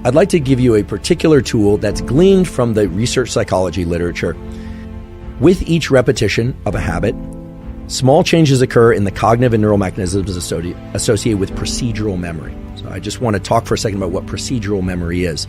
I'd like to give you a particular tool that's gleaned from the research psychology literature. With each repetition of a habit, small changes occur in the cognitive and neural mechanisms associated with procedural memory. So I just want to talk for a second about what procedural memory is.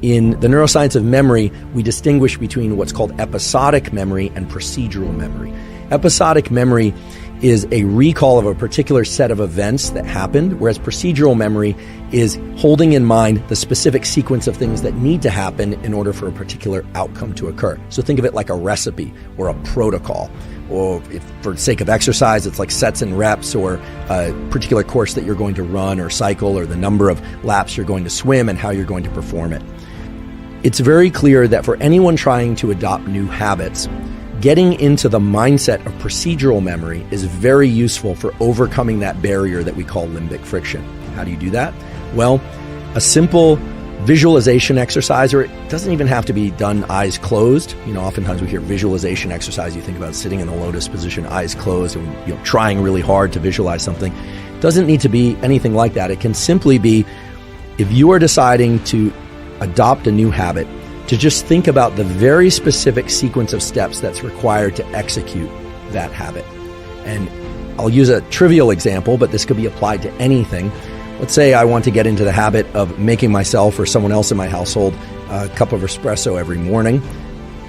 In the neuroscience of memory, we distinguish between what's called episodic memory and procedural memory. Episodic memory is a recall of a particular set of events that happened, whereas procedural memory is holding in mind the specific sequence of things that need to happen in order for a particular outcome to occur. So think of it like a recipe or a protocol, or if for the sake of exercise, it's like sets and reps, or a particular course that you're going to run or cycle, or the number of laps you're going to swim and how you're going to perform it. It's very clear that for anyone trying to adopt new habits, getting into the mindset of procedural memory is very useful for overcoming that barrier that we call limbic friction. How do you do that? Well, a simple visualization exercise, or it doesn't even have to be done eyes closed. Oftentimes we hear visualization exercise, you think about sitting in the lotus position, eyes closed, and trying really hard to visualize something. It doesn't need to be anything like that. It can simply be, if you are deciding to adopt a new habit, to just think about the very specific sequence of steps that's required to execute that habit. And I'll use a trivial example, but this could be applied to anything. Let's say I want to get into the habit of making myself or someone else in my household a cup of espresso every morning.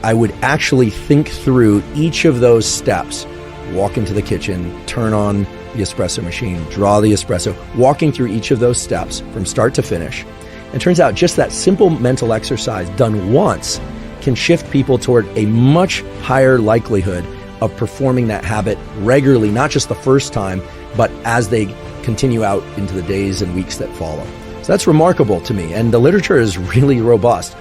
I would actually think through each of those steps, walk into the kitchen, turn on the espresso machine, draw the espresso, walking through each of those steps from start to finish. It turns out just that simple mental exercise done once can shift people toward a much higher likelihood of performing that habit regularly, not just the first time, but as they continue out into the days and weeks that follow. So that's remarkable to me, and the literature is really robust.